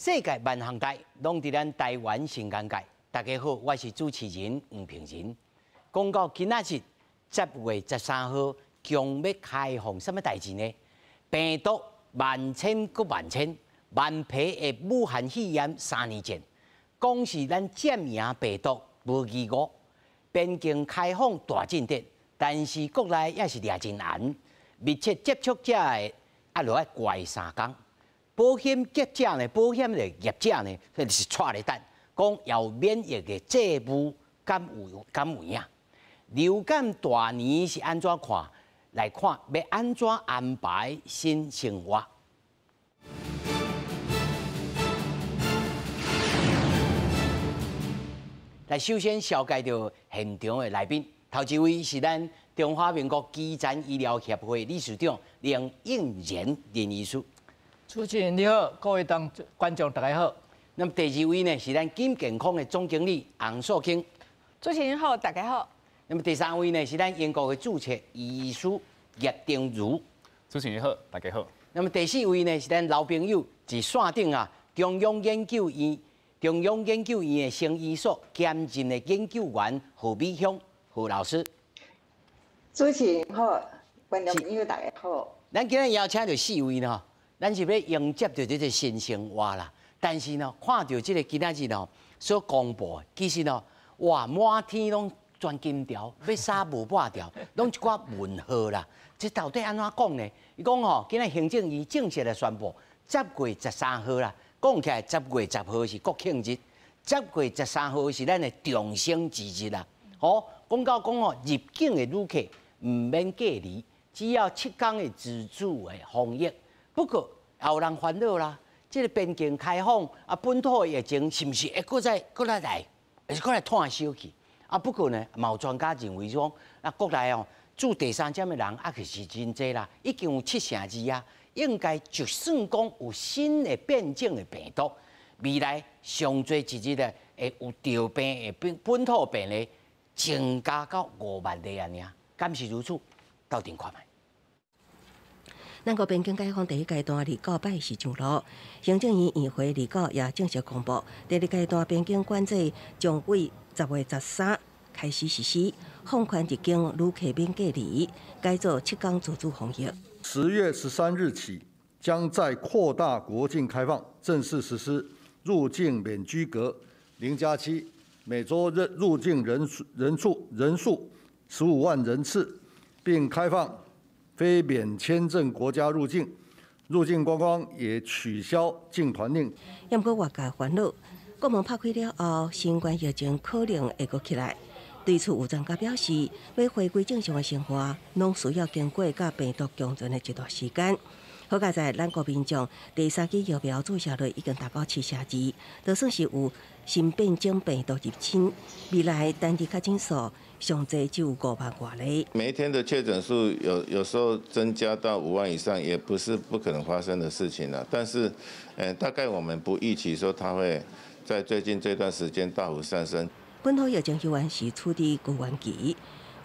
世界万航台拢伫咱台湾新港界。大家好，我是主持人黄平仁。讲到今仔日10月13号，将要开放什么代志呢？病毒万千搁万千，万皮的武汉肺炎3年前，讲是咱占赢病毒无疑误。边境开放大进展，但是国内也是掠真难，密切接触者的落来怪3天。保险业者呢，保险的业者呢，是带咧等，讲要免疫的债务敢有影？流感大年是安怎看？来看要安怎安排新生活？来，首先紹介到現場的來賓，頭一位是咱中華民國基層醫療協會理事長林應然林醫師。主持人你好，各位觀眾大家好。那麼第二位呢是咱金健康的總經理洪素卿。主持人好，大家好。那麼第三位呢是咱英國的註冊醫師葉定如。主持人好，大家好。那麼第四位呢是咱老朋友，在線頂啊中央研究院的生醫所兼任的研究員何美香何老師。主持人好，觀眾朋友大家好。咱今日邀請到4位呢，咱是要迎接到這個新生活啦。但是呢，看到這個今仔日呢所公布的，其實呢，哇，滿天攏全金條，要殺無半條，攏一寡問號啦。這到底安怎講呢？伊講吼，今日行政院正式來宣布，10月13號啦。講起來，10月10號是國慶日，10月13號是咱的重陽節日啦。好，講到講哦，入境的旅客唔免隔離，只要7天的自主的防疫。不過也有人煩惱啦，這個邊境開放啊，本土疫情是唔是會再來，還是再來探燒去？啊，不過呢，有專家認為講，啊，國內哦，住第三針的人啊，其實真濟啦，已經有72%啊。應該就算講有新的變種的病毒，未來上最一日咧會有著病的本土病例增加到5萬例安尼，敢是如此？到底看覓。咱国邊境開放第一階段29擺是上路，行政院議會29也正式公布，第二階段邊境管制將於10月13開始實施，放寬入境旅客免隔離，改做7天自主防疫。10月13日起，將再擴大國境開放，正式實施入境免居隔0+7，每週入境人數15萬人次，並開放非免簽證國家入境，入境觀光也取消禁團令。不過外界煩惱，國門拍開了後，新冠疫情可能會擱起來。對此有專家表示，要回歸正常的生活，攏需要經過甲病毒共存的一段時間。好在咱國民眾第3劑疫苗注射率已經達到72%，就算是有新變種病毒入侵，未來單日確診數上濟就有5萬多例。每一天的確診數有時候增加到5萬以上，也不是不可能發生的事情了。但是，大概我們不預期說它會在最近這段時間大幅上升。本土疫情依然是處於高原期，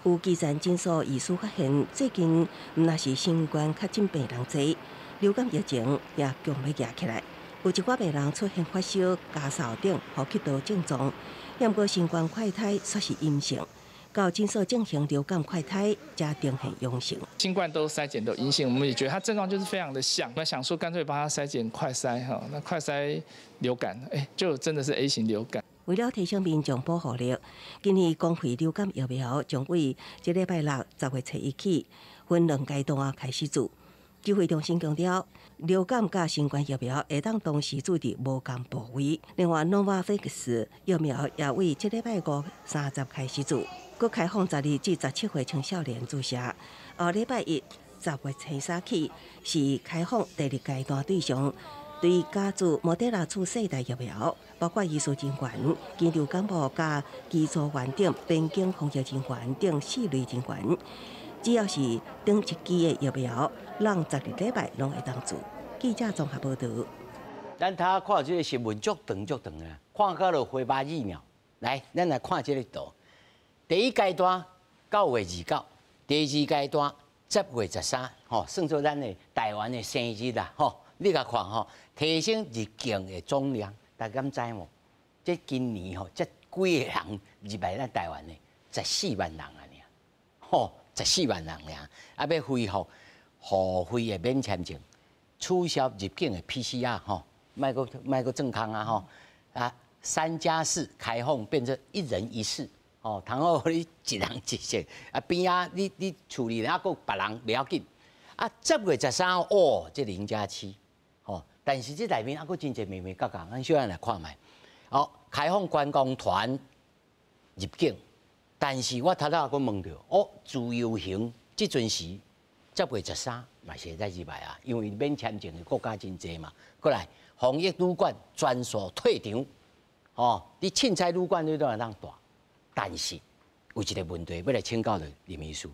有基層診所醫師發現，最近唔那是新冠確診病人多，流感疫情也強要壓起來。有一寡病人出現發燒、咳嗽等呼吸道症狀，不過新冠快篩卻是陰性，到診所進行流感快篩才定係陽性。新冠都篩檢都陰性，我們也覺得它症狀就是非常的像，那想說乾脆幫他篩檢快篩哈，那快篩流感，就真的是 A 型流感。為了提升民眾保護力，今年公費流感疫苗將於這禮拜6 10月7日起分2階段開始做。指揮中心強調，流感加新冠疫苗會當同時注入無同部位。另外 ，Novavax 疫苗也為這禮拜5 30開始做，佮開放12至17歲青少年注射。後禮拜1 10月7日起是開放第2階段對象。對加注莫德納次世代疫苗，包括醫術人員、醫療幹部、加技術員等邊境防疫人員等4類人員，只要是等1劑的疫苗，讓12禮拜攏會當做。記者綜合報道。咱睇看這個新聞足長啊，看到了花巴疫苗。來，咱來看這個圖。第1階段9月29，第2階段10月13，算做咱的台灣的生日啦，你甲看吼，提升入境的总量，大家敢知无？这今年吼，这几个人入来咱台湾的14万人啊，吼，14万人尔，啊要恢复互费的免签证，取消入境的 PCR 吼，卖个正康啊吼，啊3+4开放变成1人1室。哦，倘若你一人一室，啊边啊，你处理了，还佫别人袂要紧。啊，10月13号，哦，这0+7，哦，但是这内面还佫真侪微微角角，咱小安来看卖。哦，开放观光团入境，但是我头头佫问到，哦，自由行这阵时10月13嘛是会再入来啊，因为免签证的国家真侪嘛。过来，防疫旅馆专属退场，哦，你凊彩旅馆你都会当住。但是有一个问题，要来请教的林秘书，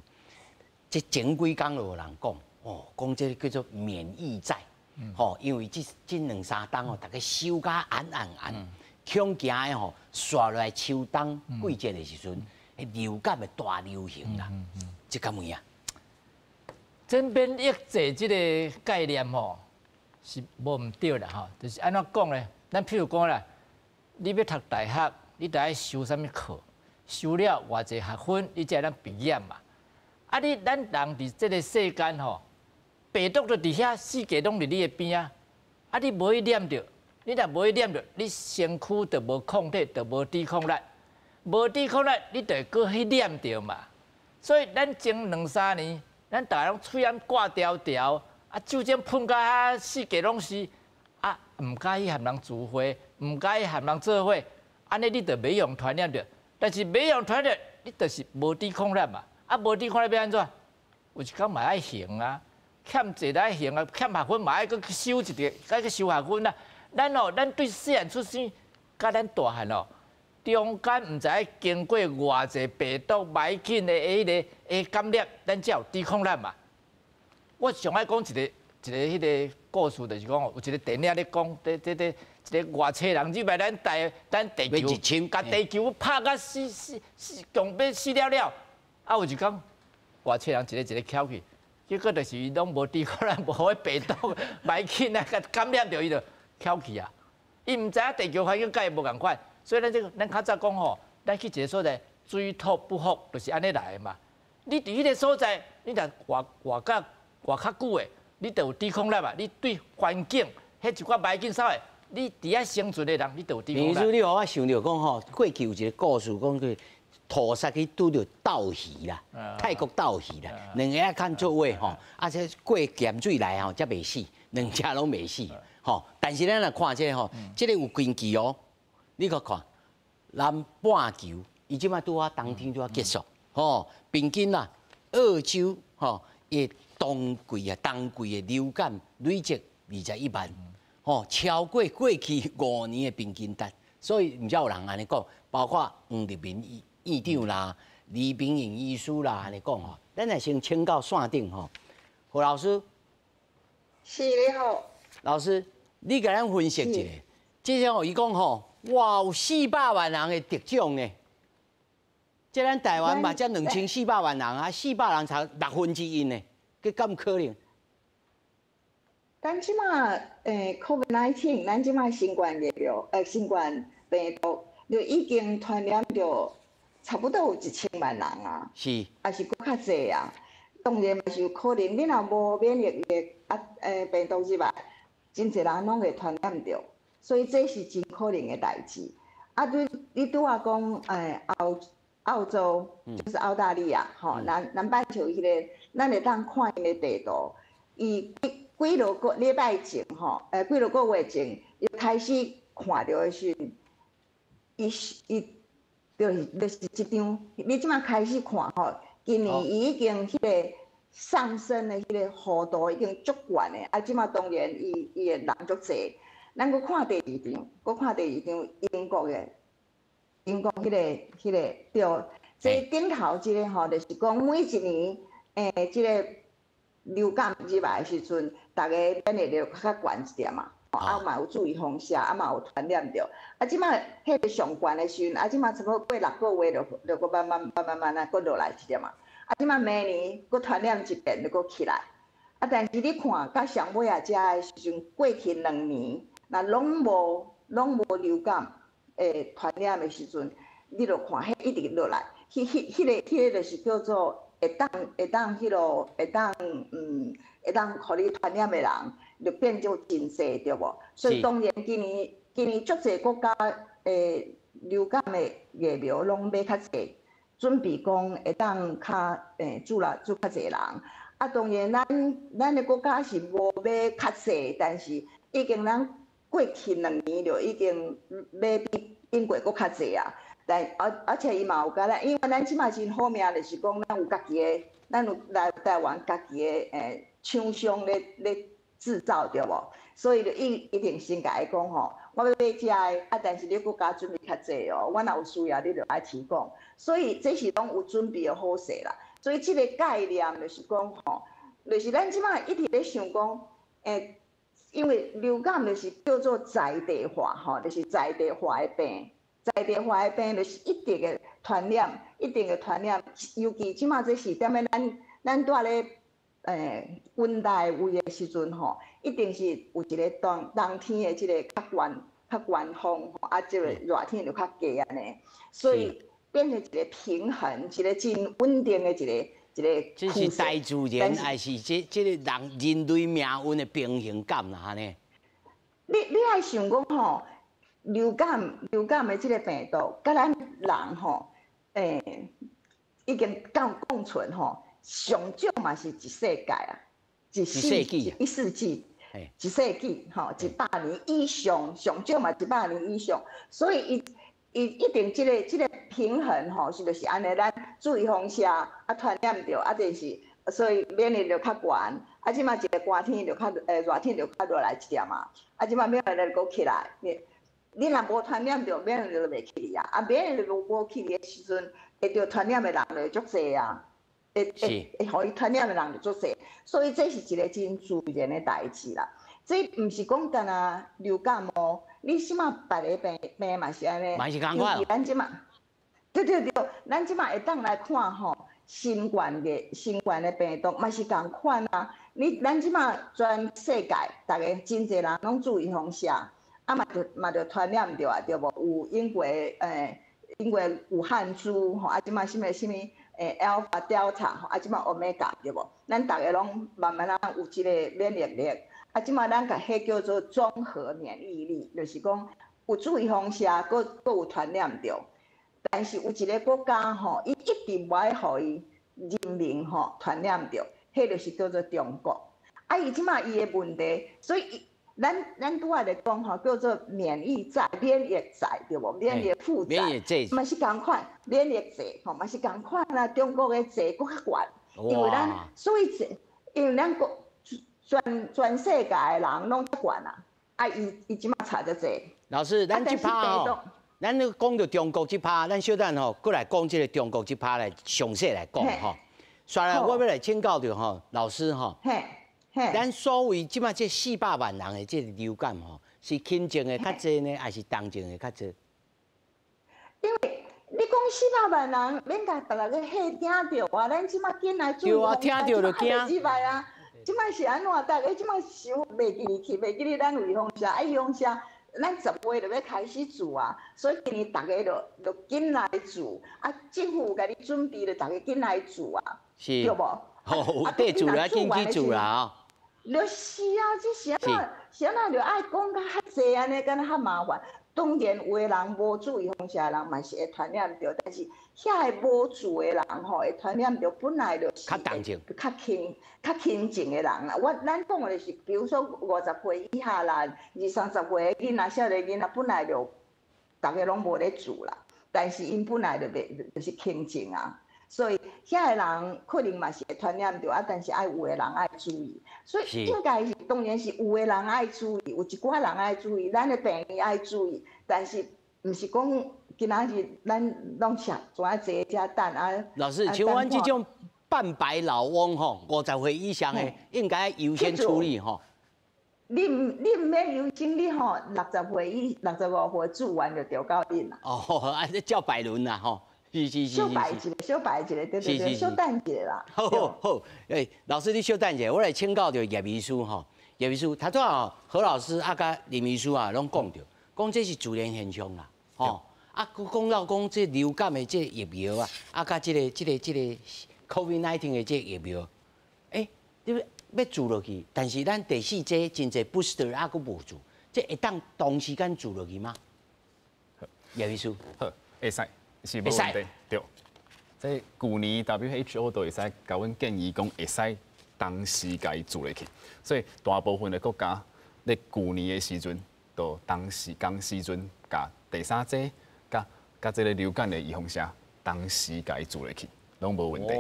这前几天就有人讲，哦，讲这叫做免疫债，吼，因为这2、3天哦，大家收甲暗，恐惊的吼，刷落来秋冬季节的时阵，流感的大流行啦，这敢有影？这免疫债这个概念吼是无唔对啦吼，就是安怎讲咧？咱譬如讲啦，你要读大学，你得爱修啥物课？修了偌济学分，你才能毕业嘛。啊，咱人伫这个世间吼，病毒就伫遐，世界拢伫你的边啊。啊，你无去念着，你若无去念着，你身躯就无抗体，就无抵抗力。无抵抗力，你就会搁去念着嘛。所以咱前2、3年，咱大家拢喙安挂条条，啊，酒精喷甲世界拢是，啊，唔介意和人聚会，唔介意和人做伙，安尼你就袂用传染着。但是袂用传染，你就是无抵抗力嘛。啊，无抵抗力要安怎？有一天嘛爱行啊，欠债爱行啊，欠学分嘛爱去修一个，爱去修学分啊。咱对细汉出生，甲咱大汉哦，中间唔知经过偌济病毒、霾菌的迄个感染，咱才有抵抗力嘛。我上爱讲一个迄个故事，就是讲有一个电影咧讲，一个外星人入来咱地球，甲地球拍甲强要死了。啊，有一天外星人一个翘去，结果就是伊拢无抵抗力，无迄病毒、霾菌啊，甲感染着伊就翘去啊。伊唔知影地球环境甲伊无共款，所以咱较早讲吼，咱去一个所在水土不服，就是安尼来的嘛。你伫迄个所在，你若活较久的，你就有抵抗力嘛。你对环境迄一寡霾菌啥的。你伫遐生存的人，你都有地方。秘书，你互我想到讲吼，过去有一个故事，讲佢土煞去拄着斗鱼啦，泰国斗鱼啦，两个仔看做伙吼，啊这过咸水来吼，才袂死，两只拢袂死，吼。但是咱来看这吼，这个有根据哦。你去看南半球，伊即摆拄啊冬天拄啊结束，吼，平均啦，澳洲吼，伊冬季的流感累积21万。哦，超过过去5年的平均值，所以唔少有人安尼讲，包括黄立民院长啦、李炳英医师啦安尼讲吼，咱来先请教线顶吼，胡老师。是你好。老师，你给咱分析一下，即种伊讲吼，哇有400万人的得奖呢，即咱台湾嘛才2400万人啊，400人才1/6呢，佮敢可能？咱即马COVID-19， 咱即马新冠病毒就已经传染着差不多有1000万人啊，是，也是搁较济啊。当然嘛是有可能，你若无免疫力病毒入来，真侪人拢会传染着，所以这是真可能的代志。啊，你拄啊讲澳洲，就是澳大利亚吼，南半球迄个，咱会当看伊的地图，伊。几落个礼拜前吼，几落个月前，又开始看到的时，伊就是一张，你即马开始看吼，今年伊已经迄个上升的迄个弧度已经足悬的，啊，即马当然伊的人足济，咱搁看第二张，英国迄个对，这顶头即个吼，就是讲每一年即个。流感入来的时阵，大家免疫力较悬一点嘛，啊嘛有注意风险，啊嘛有传染着。啊，即马迄个上悬的时阵，啊即马差不多过6个月就搁慢慢啊搁落来一点嘛。啊，即马明年搁传染一遍就搁起来。啊，啊，但是你看，到上尾啊，食的时阵，过去2年，那拢无流感传染的时阵，你就看，迄一直落来，迄个就是叫做会当，互你传染的人，就变做真济，对无？所以当然今年足侪国家流感的疫苗拢买较济，准备讲会当较注较济人。啊，当然咱的国家是无买较济，但是已经咱过去2年就已经买比英国搁较济啊。而且伊嘛有甲咱，因为咱即马真好命，就是讲咱有家己的，咱有台湾家己的厂商咧制造对无？所以就一定先甲伊讲吼，我要买遮的，啊，但是你国家准备较济哦，我若有需要，你就爱提供。所以这是拢有准备的好势啦。所以这个概念就是讲吼，就是咱即马一直咧想讲，因为流感就是叫做在地化吼，就是在地化的病。在地化的病就是一定的传染，尤其即马这时点的咱住咧温带位的时阵吼，一定是有一个冬天的即个较寒风，啊，即个热天就较低安尼，所以变成一个平衡，一个真稳定的一个。这是大自然，还是这个人类命运的平衡感啦？安尼。你爱想讲吼。流感的这个病毒，甲咱人吼，已经共存吼，上少嘛是一世纪啊，一世纪，一世纪吼，100年以上，上少嘛100年以上，所以伊一定这个平衡吼，是就是安尼，咱注意风险啊，传染着啊，就是所以免疫力较悬，啊，即马一个寒天就较热天就较落来一点嘛，啊，即马免疫力搁起来。你若无传染着，免疫力就袂起哩啊！啊，免疫力无起哩的时阵，会着传染的人就足济啊，会互伊传染的人就足济，所以这是一个真自然的代志啦。这毋是讲干那流感哦，你即马别个病嘛是安尼，嘛是共款哦。咱即马，对，咱即马会当来看吼，新冠的病毒嘛是共款啊。咱即马全世界，大家真济人拢注意风险。啊嘛着传染着啊，对无？有英国武汉株吼，啊即马什么Alpha Delta 吼，啊即马 Omega 对无？咱大家拢慢慢有即个免疫力，啊即马咱甲迄叫做综合免疫力，就是讲有注意风险，佫有传染着，但是有一个国家吼，伊一直无爱互伊人民吼传染着，迄就是叫做中国。啊，伊即马伊的问题，所以咱拄仔来讲吼，叫做免疫债、对无？免疫负债，嘛是共款，免疫债吼，嘛是共款啦。中国的债搁较悬，因为咱所以因为咱全世界的人拢较悬啊，啊伊即马差得济。老师，咱即趴吼，咱讲到中国即趴，咱小等吼，过来讲即个中国即趴来详细来讲吼。刷来，我要来请教着吼，老师吼。咱所谓即马这400万人的这流感吼，是轻症的较济呢，还是重症的较济？因为你讲400万人，免甲别个吓听着啊！咱即马紧来注意，对啊，听着就惊。啊！即马是安怎？大家即马想袂记哩，咱有预防针，爱预防针，咱10月就要开始做啊！所以今年大家就紧来做，啊，政府有甲你准备了，大家紧来做啊，对无？好，得做了，紧去做啦哦。就是啊，这是安怎就爱讲甲较济安尼，敢若较麻烦。当然有的人无注意风险的人嘛是会传染着，但是遐个无注的人吼会传染着，本来就是较重症、较轻症的人啦。咱讲的就是，比如说50岁以下啦，20、30岁的囡仔、少年囡仔，本来就大家拢无咧做啦，但是因本来就是轻症啊。所以遐个人可能嘛是会传染着啊，但是爱有的人爱注意，所以应该是当然是有的人爱注意，有一寡人爱注意，咱的病院爱注意，但是毋是讲今仔日咱拢想怎啊坐遮等啊。老师，像阮这种半白老翁吼，50岁以上的应该优先处理吼。你唔免优先，你60岁65岁住完就调到恁啦。哦，啊，这叫百伦啦吼。小白一个，小白一个，对对对，小等一个啦。好，老师你小等者，我来请教着叶秘书吼，叶秘书，头拄啊何老师啊甲林秘书啊拢讲着，讲这是自然现象啦，吼，啊，讲到讲这流感的这疫苗啊，啊，甲这个 COVID-19 的这疫苗，你要做落去，但是咱第四剂真侪 booster 啊，佫无做，这会当同时间做落去吗？叶秘书，好，会使，是无问题，对。即去年 WHO 都会使甲阮建议讲，会使同时甲伊做落去，所以大部分的国家咧去年的时阵，都同时阵甲第三剂甲即个流感的预防针同时甲伊做落去，拢无问题，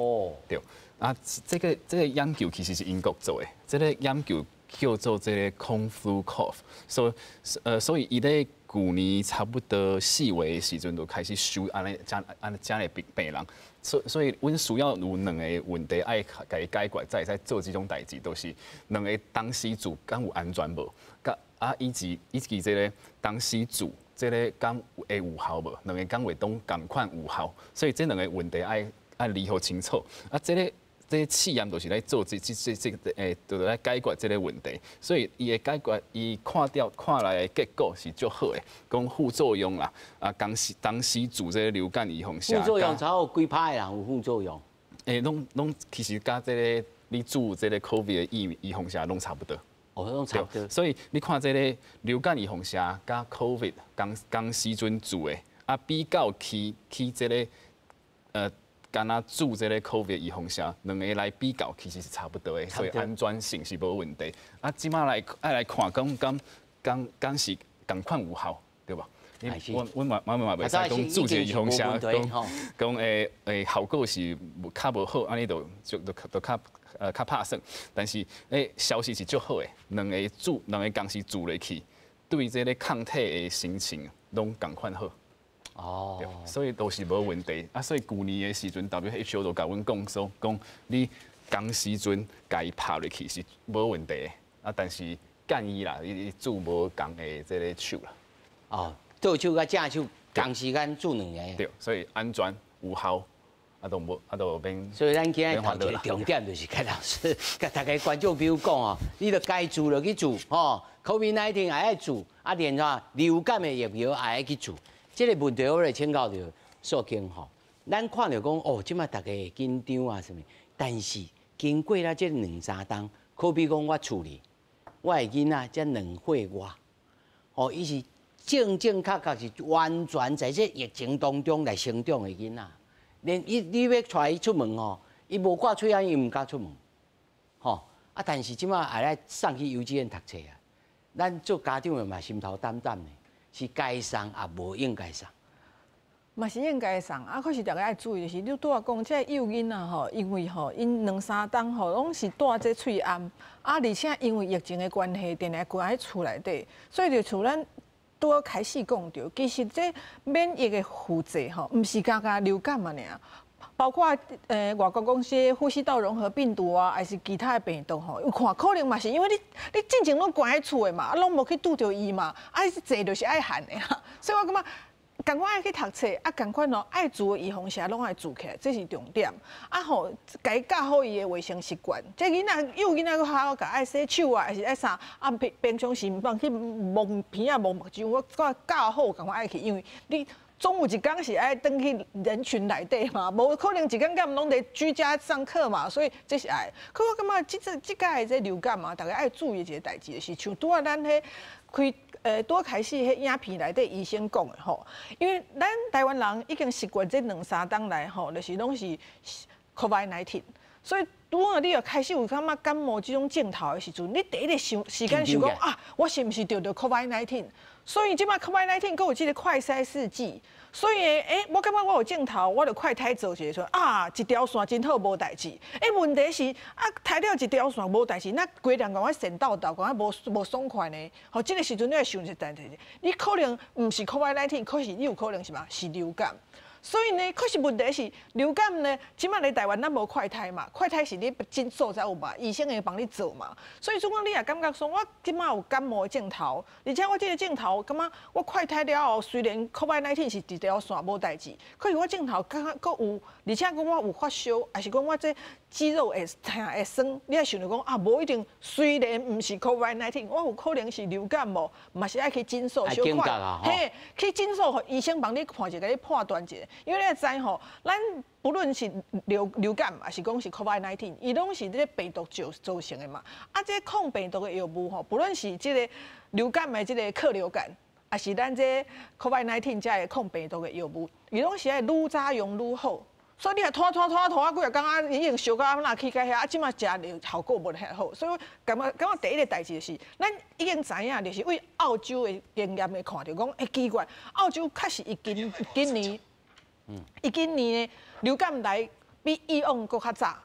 对。啊，这个研究其实是英国做的，这个研究叫做这个 Conflu Cough， 所以伊咧去年差不多4月的时阵就开始收安尼的病人，所以阮需要有两个问题爱甲伊解决，才会使做这种代志，都是两个同时做敢有安全无？以及这个同时做，这个敢会有效无？两个敢会当共款有效，所以这两个问题爱理好清楚。啊，这个试验就是来做就是来解决这个问题，所以伊的解决，伊看来的结果是足好的，讲副作用啦，啊，当时做这个流感预防针，副作用才有几派啦，有副作用。拢其实甲这个你做这个 COVID 的预防针拢差不多。拢差不多。所以你看这个流感预防针甲 COVID 同时阵做的，啊，比较去这个敢若做这个 COVID 预防针，两个来比较，其实是差不多的，所以安全性是无问题。啊，即马爱来看，讲是共款有效，对吧？阮嘛袂使讲做一个预防针，讲效果是较无好，安尼就较拍算。但是消息是足好的，两个同时做落去，对这个抗体的形成拢共款好。所以都是无问题啊！所以去年的时阵 ，WHO 就甲阮讲说，讲你同时阵甲伊拍落去是无问题的啊，但是建议啦，你做无共的这个手啦。做手甲正手同时间做两个。对，所以安全有效，都免。所以咱今日头一个重点就是甲老师、甲大家观众朋友讲哦，你著该做就去做哦 ，COVID-19 也爱做，啊，连流感的疫苗也爱去做。这个问题我来请教着硕卿吼，咱看到讲即摆大家紧张啊什么，但是经过咱这2-3冬，可比讲我处理，我的囡仔才2岁外，伊是正确是完全在这疫情当中来成长的囡仔，连你要带伊出门吼，伊无挂喙安，伊唔敢出门，但是即摆也来送去幼稚园读册啊，咱做家长的嘛心头胆胆的。是该送也无应该送，嘛是应该送。啊，可是大家爱注意的是，你拄啊讲，这幼囡仔吼，因为吼因2-3冬吼拢是戴这喙暗，啊，而且因为疫情的关系，定来关喺厝内底，所以就像咱拄啊开始讲着，其实这免疫的负载吼，唔是刚刚流感嘛尔。包括外国公司呼吸道融合病毒啊，还是其他的病毒吼，有看可能嘛是因为你进前拢关喺厝的嘛，啊拢无去拄着伊嘛，啊坐就是爱喊的啦，所以我感觉赶快爱去读册，啊赶快咯爱做预防针拢爱做起来，这是重点。啊吼，该教好伊的卫生习惯，这囡仔幼囡仔个好好教爱洗手啊，还是爱啥啊？平常时唔当去摸鼻啊、摸目睭，我教好赶快爱去，因为你。总有一天是爱登去人群内底嘛，无可能一天敢拢在居家上课嘛，所以这是爱。可我感觉这届这流感嘛，大家爱注意一个代志，就是像拄啊咱迄拄开始迄影片内底医生讲的吼，因为咱台湾人已经习惯这2-3冬来吼，就是拢是 COVID-19， 所以拄啊你要开始有感觉感冒这种症头的时阵，你第一个时间想讲啊，我是毋是得 COVID-19？ 所以即摆 COVID-19 佮有即个快筛试剂，所以我感觉我有镜头，我就快筛做一个说啊，一条线真好无代志。问题是啊，筛了一条线无代志，那规人讲我神叨叨，讲无爽快呢。吼，即个时阵你要想一代志，你可能毋是 COVID-19， 可是你有可能是嘛是流感。所以呢，确实问题是流感呢，即马伫台湾咱无快筛嘛，快筛是你诊所才有嘛，医生会帮你做嘛。所以如果你也感觉说，我即马有感冒的症头，而且我这个症头感觉我快筛了后，虽然 COVID-19 是一条线无代志，可是我症头感觉佫有，而且讲我有发烧，还是讲我这肌肉会疼会酸，你也想着讲啊，无一定，虽然毋是 COVID-19， 我有可能是流感冒，嘛是爱去诊所小看，嘿，去诊所，互医生帮你看一下，甲你判断一下，因为你知吼，咱不论是流感，还是讲是 COVID-19， 伊拢是这个病毒造成的嘛。啊，这抗病毒的药物吼，不论是这个流感的这个克流感，还是咱这 COVID-19 这个抗病毒的药物，伊拢是爱愈早用愈好。所以你也拖啊几日工啊，已经烧到哪去到遐，啊，即马食着效果无遐好。所以感觉第一个代志就是，咱已经知影，就是为澳洲的经验来看着讲，奇怪，澳洲确实今年的流感来比以往搁较早。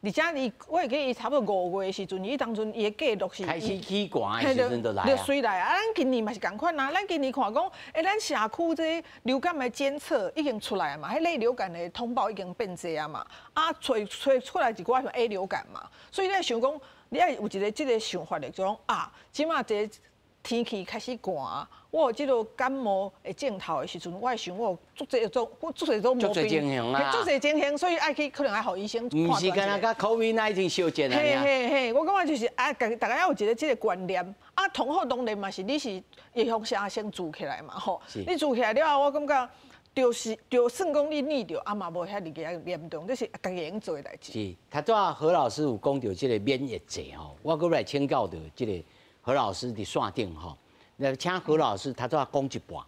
而且我会记伊差不多5月的时阵，伊当阵伊的记录是开始起寒的时阵就来啊。就随来啊！咱今年嘛是共款啊，咱今年看讲，咱社区这流感的监测已经出来啊嘛，迄类流感的通报已经变侪啊嘛，啊出来一寡像 A 流感嘛，所以你想讲，你爱有一个这个想法的，就讲啊，即马这天气开始寒，我有这个感冒的症头的时阵，我会想我足侪种毛病，足侪情形啊，足侪情形，所以爱去可能爱互医生判断。唔是干那甲 COVID-19 相见啊。嘿，我感觉就是啊，大家要有一个这个观念啊，同好当然嘛是你是预防下先做起来嘛吼，你做起来了后，我感觉就算讲你逆着，啊嘛无遐尔严重，这是家己用做的代志。是，他昨何老师有讲到这个免疫症吼，我搁来请教到这个何老师伫线顶吼，那请何老师他昨讲一半，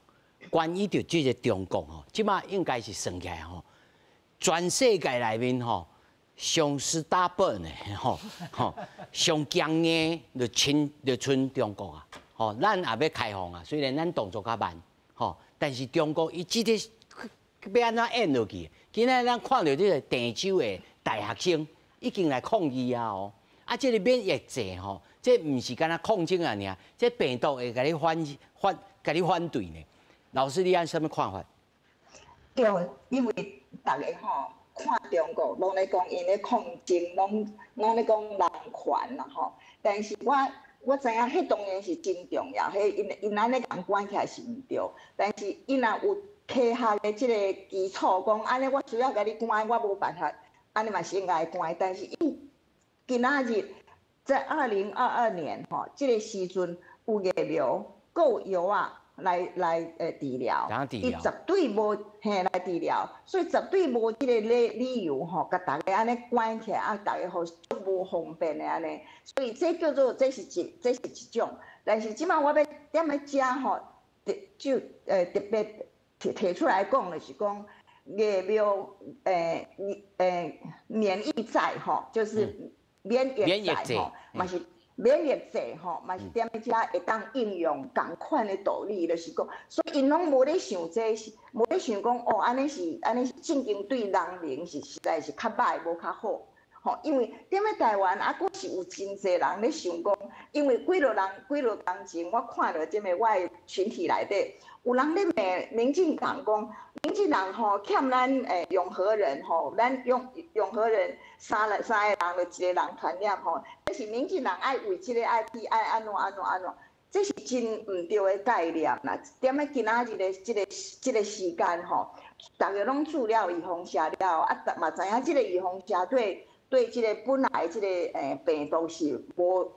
关于着这个中国吼，即马应该是算起来吼，全世界内面吼，上stubborn的吼，上强硬就剩中国啊，吼，咱也要开放啊，虽然咱动作较慢，吼，但是中国伊即个要安怎演落去？今仔咱看到这个郑州的大学生已经来抗议啊哦，啊，这个免疫症吼，这唔是干那抗争啊尔，这病毒会甲你反对呢。老师，你按什么看法？对，因为大家吼看中国，拢咧讲因咧抗争，拢咧讲人权啦吼。但是我知影，迄当然是真重要，迄因安尼共关起来是毋对。但是因若有科学的即个基础，讲安尼我需要甲你关，我无办法，安尼嘛是应该关。但是因今仔日在2022年吼，即个时阵有疫苗，搁有药啊。来治疗，伊绝对无来治疗，所以绝对无即个理由吼，甲大家安尼关起来，啊，大家好无方便的安尼，所以这叫做这是一种，但是即摆我要点来遮吼，就特别提出来讲的是讲疫苗免疫债吼，就是免疫债吼，嘛是。免疫症吼，嘛是踮咧遮会当应用共款的道理，就是讲，所以因拢无咧想这，无咧想讲哦，安尼是正经对人民是实在是较歹，无较好。吼，因为踮咧台湾啊，佫是有真侪人咧想讲，因为几落工前，我看到即个我的群体内底，有人咧骂民进党讲，民进党吼欠咱永和人吼，咱永和人三个人就一个人传染吼，这是民进党爱为即个爱安怎，这是真毋对的概念啦。踮咧今仔日的即个时间吼，大家拢注了预防针了，啊，嘛知影即个预防针对即个本来即个病毒是无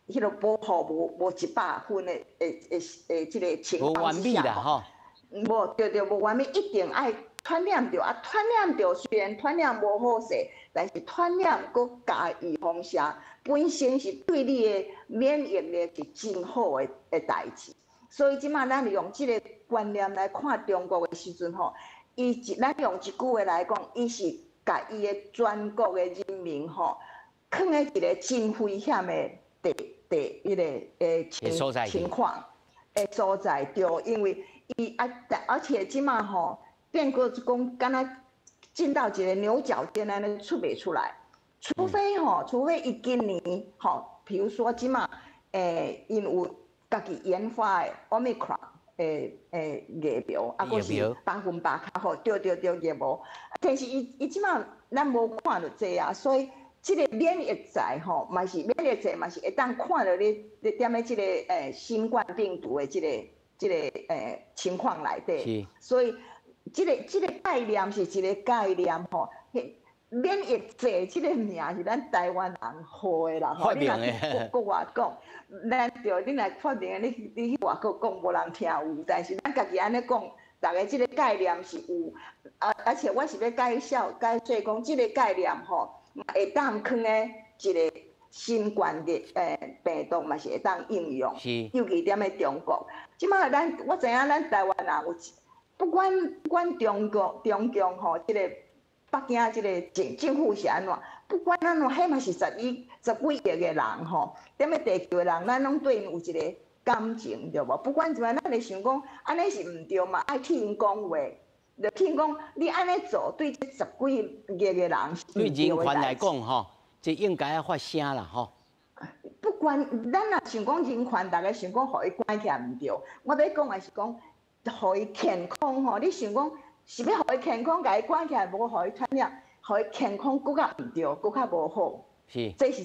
迄个保护无100%的即个情况之下吼，无对无完美，一定爱传染着啊！传染着虽然传染无好势，但是传染佫加预防针本身是对你的免疫力是真好的代志。所以即马咱用即个观念来看中国的时阵吼，咱用一句话来讲，伊是。甲伊的全国的人民吼，放在一个真危险的迄个情况的所在，对，因为伊而且即马吼变过讲，敢若进到一个牛角尖安尼出袂出来，除非伊今年吼，比如说即马因有家己研发的 Omicron 艺苗，啊，佫是百分百较好，对艺苗。但是伊即马咱无看到这啊，所以即个免疫剤吼，嘛是免疫劑嘛是会当看到你踮咧即个新冠病毒的即个情况内底。所以即个概念是一个概念吼。免疫剂即个名是咱台湾人号的啦，吼，你若去国外讲，咱对你若发明的，你去外国讲无人听有，但是咱家己安尼讲，大家即个概念是有，而且我是要介绍讲，即个概念吼，会当囥诶一个新冠的病毒嘛是会当应用，尤其踮咧中国，即摆我知影咱台湾人有，不管中共吼，即个。北京即个政府是安怎？不管安怎，迄嘛是十几亿个人吼，踮咧地球的人，咱拢对因有一个感情，对无？不管怎样，咱会想讲安尼是毋对嘛，爱替因讲话，就替因讲，你安尼做对这十几亿个人是对人权来讲吼，这应该要发声啦吼。不管咱若想讲人权，大家想讲互伊关起来毋对，我要讲的是讲，互伊健康吼，你想讲。是要互伊健康，甲伊关起来，无互伊传染，互伊健康佫较毋对，佫较无好。是，这是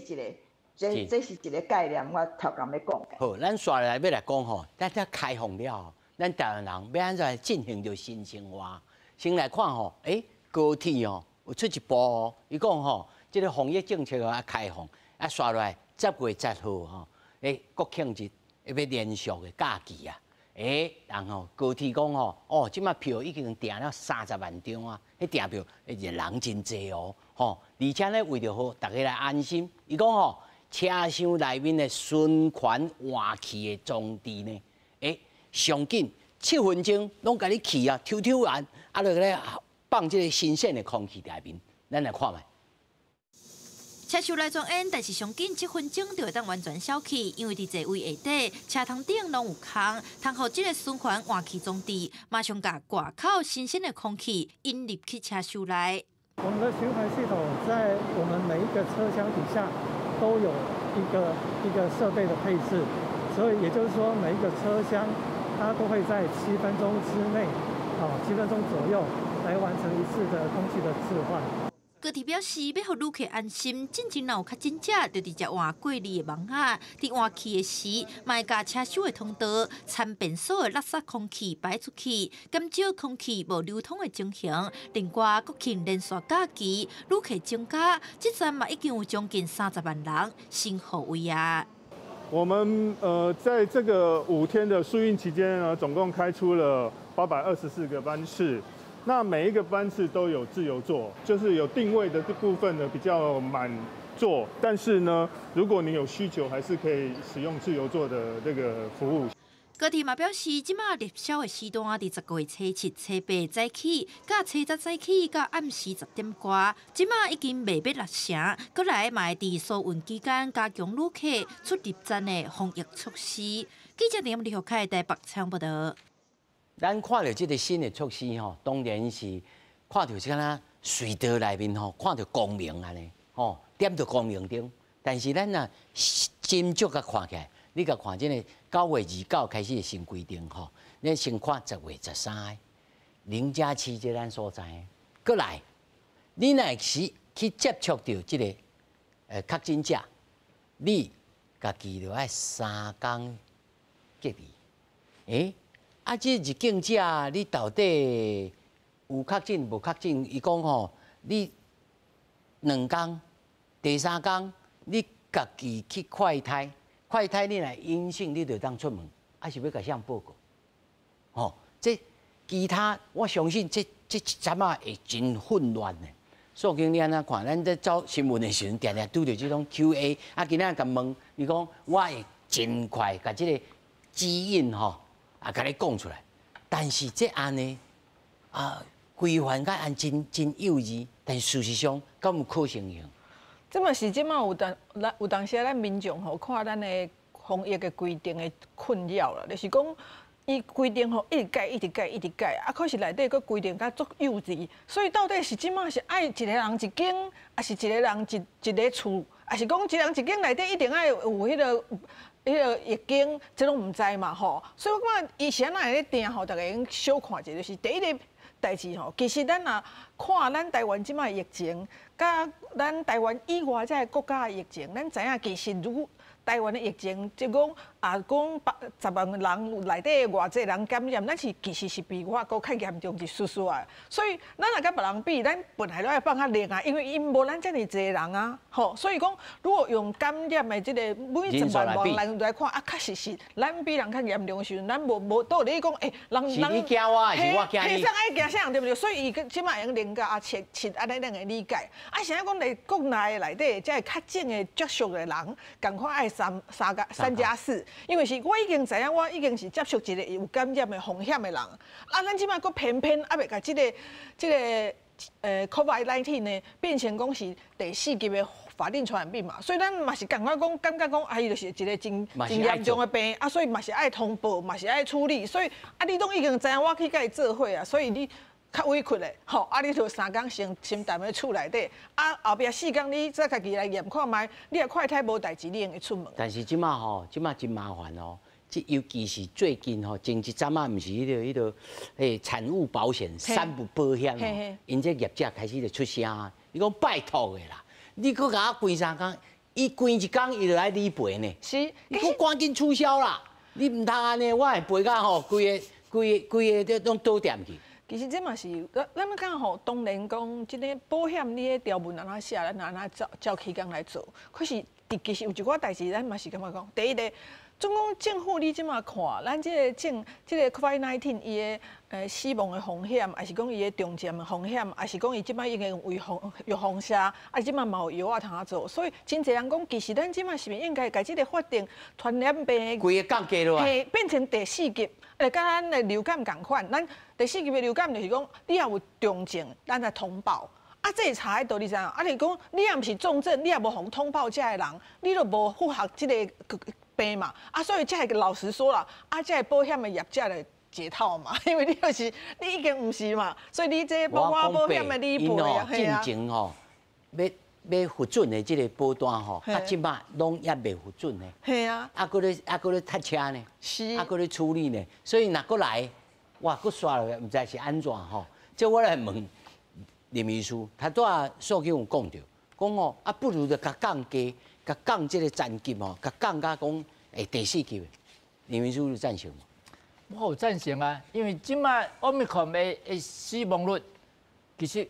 一个概念，我头前要讲的。好，咱刷来要来讲吼，咱开放了，咱台湾人要安怎进行着新生活？先来看吼，高铁哦，有出一部哦，伊讲吼，即个防疫政策啊开放，啊刷来10月10号吼，国庆日要连续的假期啊。然后高铁讲吼，即马票已经订了30万张啊！迄订票人真济哦，而且咧为着好大家来安心，伊讲吼，车厢内面的循环换气的装置呢，上紧7分钟拢甲你气啊，抽完，啊，落咧放即个新鲜的空气内面，咱来看觅。车厢内装烟，但是上紧7分钟就会当完全消气，因为伫座位下底车窗顶拢有空，通互即个循环换气装置马上甲挂口新鲜的空气引入去车厢内。我们的循环系统在我们每一个车厢底下都有一个设备的配置，所以也就是说每一个车厢它都会在7分钟之内，7分钟左右来完成一次的空气的置换。高铁表示，要互旅客安心，进前若有较真正，就直接换过滤的网仔，伫换气的时，卖甲车厢的通道参便所的垃圾空气排出去，减少空气无流通的情形。另外，国庆连续假期，旅客增加，这站嘛已经有将近30万人先后位啊。我们在这个5天的疏运期间呢，总共开出了824个班次。那每一个班次都有自由座，就是有定位的这部分呢比较满座，但是呢，如果你有需求，还是可以使用自由座的这个服务。高铁嘛表示，即马热销的时段伫10月初7、初8早起，甲初10早起到暗时10点过，即马已经卖要6成，过来嘛会伫疏运期间加强旅客出入站的防疫措施。记者林立凯台北采访报道。咱看到这个新的措施吼，当然是看到像咱隧道内面吼，看到光明安尼吼，点着光明灯。但是咱若斟酌甲看起来，你甲看这个9月29开始的新规定吼，咱先看10月13个0+7这咱所在的，过来，你若是去接触到这个确诊者，你家己就要3天隔离，这入境者你到底有确诊无确诊？伊讲吼，你2天，第3天你家己去快筛，快筛你若阴性，你就当出门，还是要甲谁报告？这其他我相信这一阵啊会真混乱的。所以你安怎看？咱在走新闻的时阵，常常拄着这种 QA， 今仔甲问，你讲我会真快甲这个指引吼。甲你讲出来，但是这案呢，规范甲案真幼稚，但是事实上，敢有可行性？这嘛是即马有当时咱民众吼看咱的防疫的规定的困扰啦，就是讲伊规定吼一直改，可是内底佫规定甲足幼稚，所以到底是即马是爱一个人一间，还是一个人一个厝？还是讲一人一间内底一定要有迄个液晶，这拢唔知嘛吼。所以我感觉以前咱咧定吼，大家应小看一下，就是第一个代志吼。其实咱若看咱台湾即卖疫情，甲咱台湾以外这国家的疫情，咱知影其实如台湾的疫情，即讲讲10万人内底偌济人感染，咱是其实是比外国较严重一丝丝啊。所以咱若甲别人比，咱本来都要放较厉啊，因为因无咱遮尔济人啊，吼。所以讲，如果用感染的即个每10万人来看，啊，确实是咱比人较严重的时阵，咱无倒咧讲，人是你惊我，还是我惊你？黑上爱惊啥人对不对？所以伊即摆用人家啊切安尼咱会理解。啊，现在讲来国内内底即个较正的接触的人，赶快爱3+4，因为是我已经知影，我已经是接触一个有感染的风险的人。啊，咱即摆佫偏还袂甲即个COVID-19 呢变成讲是第4级的法定传染病嘛，所以咱嘛是感觉讲，伊就是一个真严重的病啊，所以嘛是爱通报，嘛是爱处理，所以啊，你拢已经知影我去甲伊做伙啊，所以你。较委屈嘞，吼！啊，你就3工先踮咧厝内底，啊，后壁4工你再家己来验看卖，你若快太无代志，你用会出门。但是即马真麻烦哦，尤其是最近前一阵啊，毋是迄个产物保险、产物保险哦，因这业者开始就出声啊，伊讲拜托的啦，你搁甲我关3工，伊关1工伊就来理赔呢，是，你搁赶紧促销啦，你唔通安尼，我会赔甲吼，规个都倒点去。其实这嘛是，咱要讲吼，当然讲，即个保险你的条文安怎写，咱安怎照期间来做。可是其实有一寡代志，咱嘛是感觉讲，第一个，总共政府你即马看，咱即个 COVID-19 伊的死亡的风险，还是讲伊的重症的风险，还是讲伊即马已经为预防射，啊即马嘛有药啊通做，所以真侪人讲，其实咱即马是毋是应该甲即个法定传染病规个降低落来，变成第4级，甲咱的流感共款，咱第4级的流感就是讲，你若有重症，咱来通报。啊，这查的道理怎样？啊，你讲你若毋是重症，你也无互通报遮个人，你就无符合即个病嘛。啊，所以这个老实说啦，啊，这个保险的业者来解套嘛，因为你就是你已经毋是嘛，所以你这包括保险的理赔啊，进前吼要核准的即个保单吼，啊，即摆拢也未核准呢。系啊，啊，搁咧踢车呢，是，啊，搁咧处理呢，所以若搁来，哇，搁刷落去，毋知是安怎吼。即我来问林医师，他拄啊数据有讲到，讲哦，啊，不如就甲降低，甲降即个残级吼，甲降甲讲第4级的，林医师有赞成吗？我有赞成啊，因为即摆Omicron的死亡率其实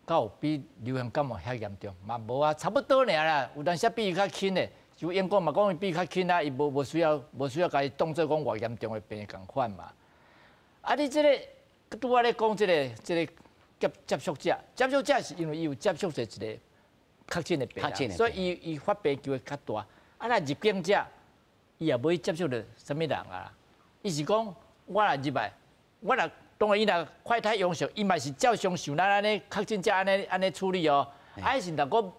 有比流行感冒遐严重，嘛无啊，差不多尔啦。有当时比伊较轻的，就英国嘛讲伊比伊较轻啊，伊无需要甲伊当做讲偌严重的病共款嘛。啊，你即个拄仔咧讲即个接触者是因为伊有接触者一个确诊的病人，所以伊发病机会较大。啊，若入境者，伊也无去接触到什么人啊。伊是讲我若入来，我若当然伊若快筛阳性，伊嘛是照常像咱安尼确诊者安尼处理哦。啊，是若果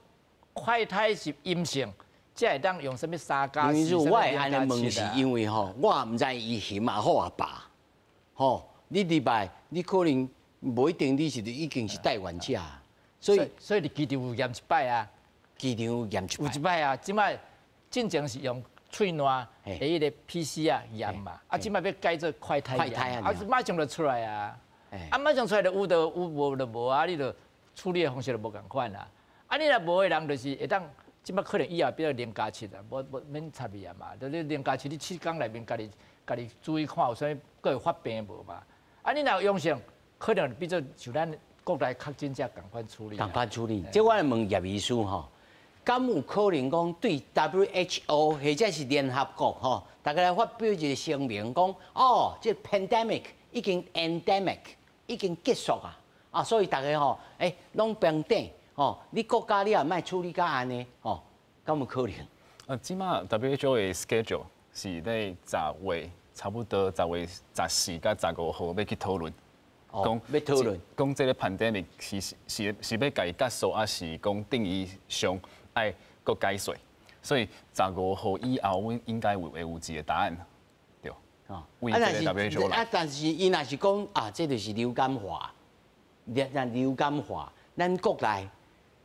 快筛是阴性，才会当用什么3+4。因为我会安尼问是因为吼，我毋知伊行嘛好啊罢，吼，你入来你可能。无一定，你是已经是带源者，所以你机场有验一摆啊，机场有验一摆啊，即摆进前是用喙烂的迄个 PCR 验嘛，啊，即摆要改做快筛验，啊，马上就出来啊，啊，马上出来就有就有，无就无啊，你就处理的方式就无共款啦，啊，你若无的人就是会当，即摆可能以后变做0+7啊，无免插伊啊嘛，就你0+7，你7天内面家己注意看有啥物，佫有发病无嘛，啊，你若有阳性。可能比做像咱国内确诊者共款处理。共款处理。即我来问叶医师吼，敢有可能讲对 WHO 或者是联合国吼，大家来发表一个声明，讲哦，这 pandemic 已经 endemic 已经结束啊，啊，所以大家吼，拢平等吼，你国家你也莫处理甲安尼吼，敢有可能？即马 WHO 的 schedule 是咧10月，差不多10月14到15号要去讨论。讲要讨论，讲这个 pandemic 是要家己结束，还是讲定义上爱搁解说？所以15号以后，阮应该会有一个答案，对。啊，为这个 WHO 来。但是伊若是讲啊，这就是流感化，流感化，咱国内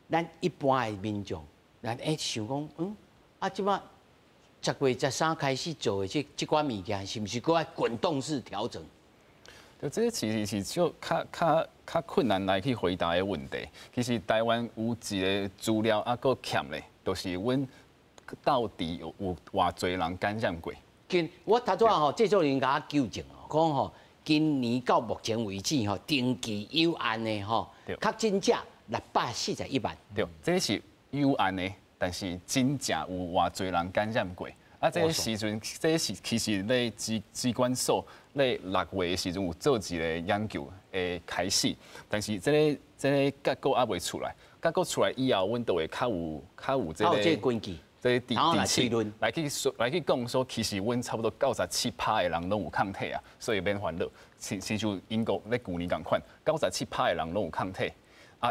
咱一般的民众咱想讲，即摆10月13开始做的这款物件，是毋是搁爱滚动式调整？就这其实是就较困难来去回答的问题。其实台湾有一个资料搁欠咧，就是阮到底有偌侪人感染过。我头仔制作人甲我纠正讲今年到目前为止登记有案的确诊者641万。对，这是有案的，但是真正有偌侪人感染过。这个时阵，这是其实咧机关所咧6月的时阵有做一个研究的开始，但是这个结果还未出来，结果出来以后，阮就会较有这个根据。这第7来去讲说，其实阮差不多97%的人拢有抗体啊，所以免烦恼。亲像英国咧去年共款，97%的人拢有抗体，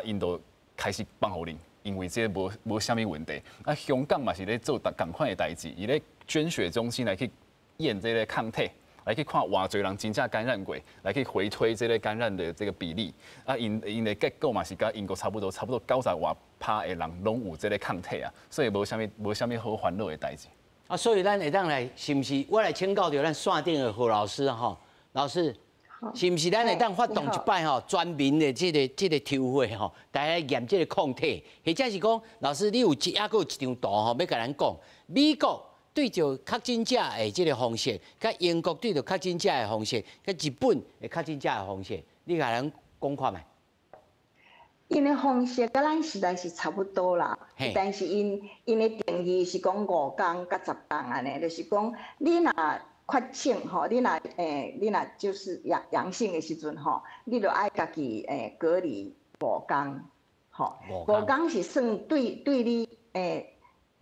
因就开始放互恁，因为这无啥物问题。香港嘛是咧做共款的代志，伊咧捐血中心来去验这个抗体，来去看偌侪人真正感染过，来去回推这个感染的这个比例。因的结果嘛是甲英国差不多90多%的人拢有这个抗体啊，所以无啥物好烦恼的代志。所以咱会当来，是毋是？我来请教着咱线顶的何老师老师，是毋是咱会当发动一摆专门的这个抽会大家验这个抗体，或者是讲，老师你有还有一张图要甲咱讲，美国对着确诊者的这个方式，甲英国对着确诊者的方式，甲日本的确诊者的方式，你甲咱讲看觅。因的方式甲咱实在是差不多啦，但是因的定义是讲5天甲10天安尼，就是讲你若确诊你若就是阳性的时阵你就爱家己隔离5天，5天是算对你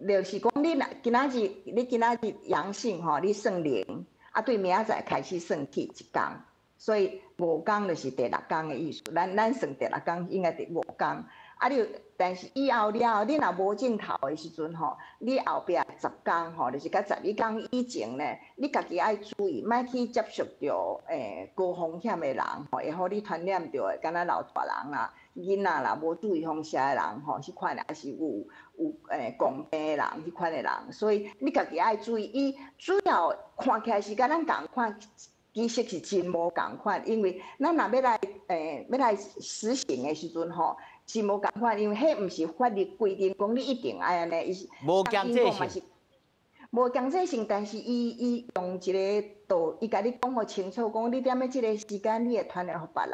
就是讲你今仔日阳性你算0，对明仔载开始算起1天。所以5天就是第6天的意思，咱算第6天应该第5天。但是以后了，你若无镜头的时阵你后壁10天就是甲11天以前呢，你家己爱注意，莫去接触到高风险的人会互你传染到的，敢若老大人啦、囡仔啦，无注意风险的人迄款也是有共病的人迄款的人，所以你家己爱注意。伊主要看起来是甲咱共款。其实是真无共款，因为咱若要来实行的时阵真无共款，因为迄毋是法律规定讲你一定爱安尼，无强制性，无强制性，但是伊用一个道，伊甲你讲互清楚，讲你踮咧即个时间你会传染互别人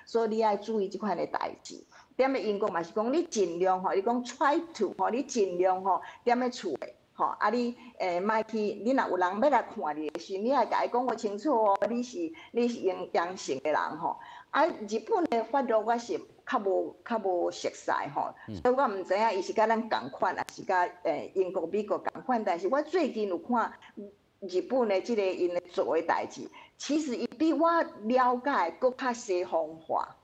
所以你爱注意即款的代志。踮咧英国嘛是讲你尽量你讲 try to 你尽量踮咧厝的。你莫去，你若有人要来看你的时，你爱甲伊讲互清楚你是阳性的人日本的法律我是较无熟悉所以我毋知影伊是甲咱共款，还是甲英国、美国共款。但是我最近有看日本的即个因咧做的代志，其实伊比我了解搁较西方化，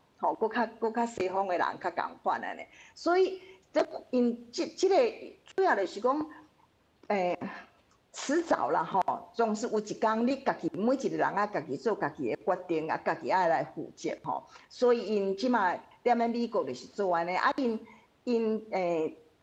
搁较西方的人较共款安尼。所以因即个主要就是讲。迟早啦总是有一天你家己每一个人家己做家己的决定家己爱来负责所以因即马踮咧美国就是做安尼因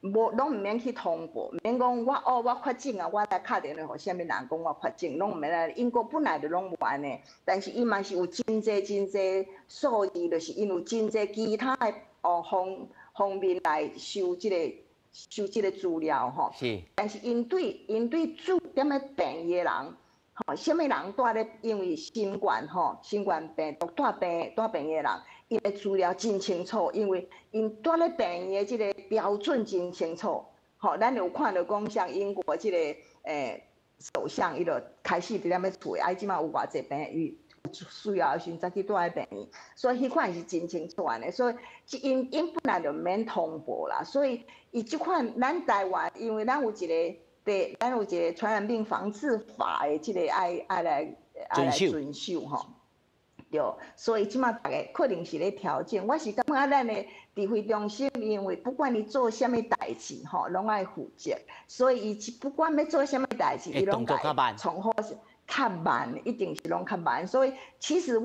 拢毋免去通报，毋免讲我确诊我来敲电话互啥物人讲我确诊，拢毋免来。英国本来就拢无安尼，但是伊嘛是有真济数字，就是因有真济其他的方面来收即个资料是，但是因对主踮咧病的人什么人带咧因为新冠病毒带病的人，因的资料真清楚，因为因带咧病的即个标准真清楚。咱有看到讲像英国即个首相，伊就开始伫咧厝的，即马有偌济病伊需要的时阵才去带病院，所以迄款是真清楚安尼。所以因本来就免通报啦，所以伊即款咱台湾，因为咱有一个传染病防治法的即个爱来遵守对，所以即马大家可能是咧调整。我是感觉咱的指挥中心，因为不管你做啥物代志拢爱负责，所以伊不管要做啥物代志，伊拢从好较慢，一定是拢较慢。所以其实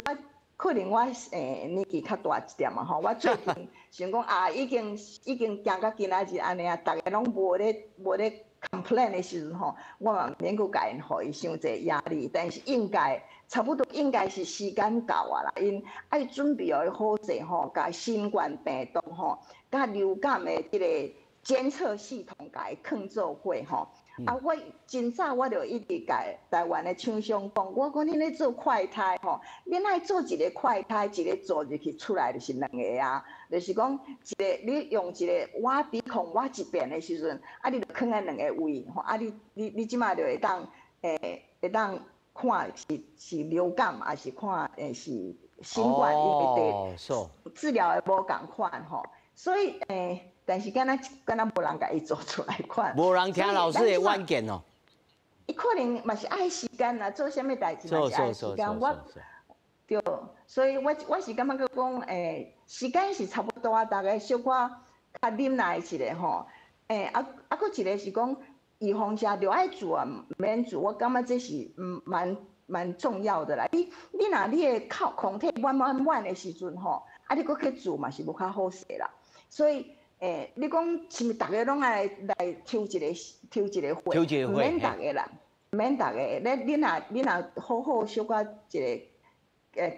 可能我年纪较大一点嘛吼，我最近想讲啊，已经行到今仔日安尼啊，大家拢无咧 complain 的时阵吼，我嘛免去甲因互伊伤济压力，但是差不多应该是时间到啊啦，因爱准备要好势吼，甲新冠病毒吼，甲流感的即个监测系统甲伊放做伙吼。啊，我真早我就一直甲台湾的厂商讲，我讲恁咧做快筛吼，恁爱做一个快筛，一个做入去出来就是两个啊，就是讲一个你用一个我鼻孔我一遍的时阵，啊，你就放在两个位吼，啊，你即马就会当会当看是流感还是看是新冠，因为治疗的无共款吼，所以但是敢若无人甲伊做出来看，无人听老师的意见哦。伊可能嘛是爱时间啦，做啥物代志嘛是爱时间。对，所以我是感觉讲，时间是差不多啊，大概小可较忍耐一下吼。搁一个是讲预防针就爱做啊，免做，我感觉这是蛮重要的啦。你若你的抗体满的时阵吼，啊你搁去做嘛是无较好势啦，所以。你讲是毋是大家拢爱来抽一个会？唔免大家啦，唔免大家。你若好好小可一个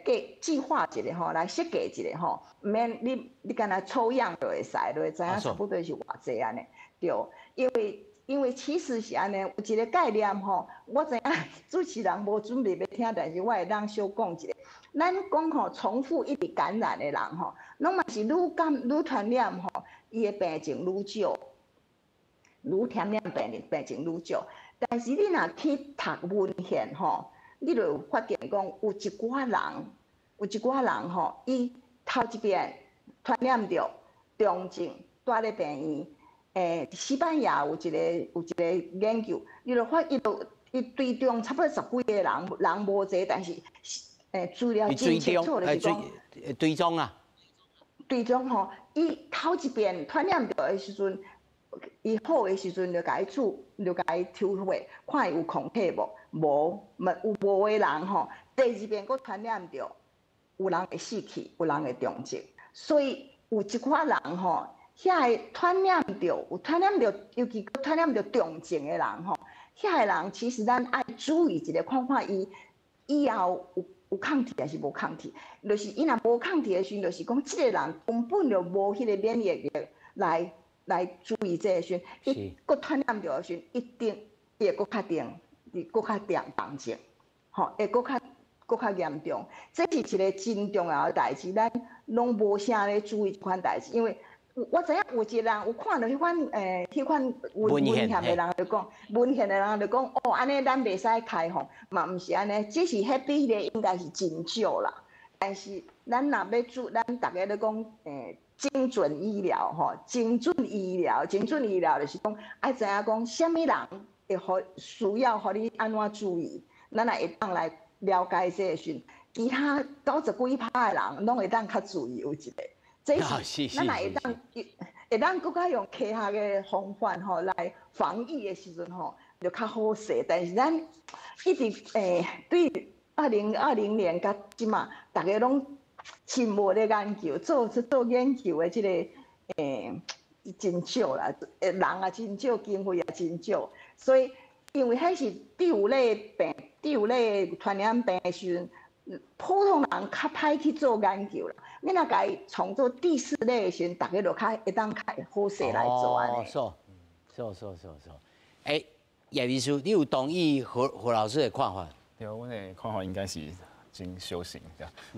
计划一下吼，来设计一下吼，唔免你干那抽样就会使，就会知影差不多是偌济安尼。对，因为其实是安尼，有一个概念吼，我知影主持人无准备要听，但是我会当小讲一下。咱讲吼，重复一直感染的人吼，拢嘛是愈传染吼。伊的病情愈少，愈传染病情愈少。但是你若去读文献吼，你就发现讲有一寡人吼，伊头一遍传染着重症，住咧病院。西班牙有一个研究，你就发伊对中差不多10几个人无济，但是资料真清楚就是讲追踪啊。对种吼，伊头一遍传染着的时阵，伊好的时阵就甲伊抽血，看伊有抗体无，有无的人吼，第二遍佫传染着，有人会死去，有人会重症，所以有一寡人吼，遐个传染着，尤其佫传染着重症的人吼，遐个人其实咱爱注意一下，看伊以后有抗体还是无抗体，就是伊若无抗体的时阵，就是讲即个人根本就无迄个免疫力来注意这个时阵，伊佫传染着的时阵，一定会佫较重症，吼，会佫较严重。这是一个真重要的代志，咱拢无啥咧注意这款代志，因为我知影有一个人有看到迄款文献的人就讲，文献的人就讲，哦，安尼咱袂使开放，嘛毋是安尼，只是迄比例应该是真少啦。但是咱若要做，咱大家咧讲，精准医疗吼，精准医疗就是讲爱知影讲，什么人会需要互你安怎注意，咱也会当来了解这个时，其他90几%的人拢会当较注意有一个。这是咱也会当更加用科学的方法吼来防疫的时阵吼，就较好势。但是咱一直对2020年甲即马，大家拢沉默咧研究，做研究的即个真少啦，人也真少，经费也真少，所以因为迄是第五类传染病的时阵。普通人较歹去做研究啦，你若甲伊创做第4类的时阵，大家就较会当较好势来做安尼。叶秘书，你有同意何老师的看法？对，我的看法应该是真小心，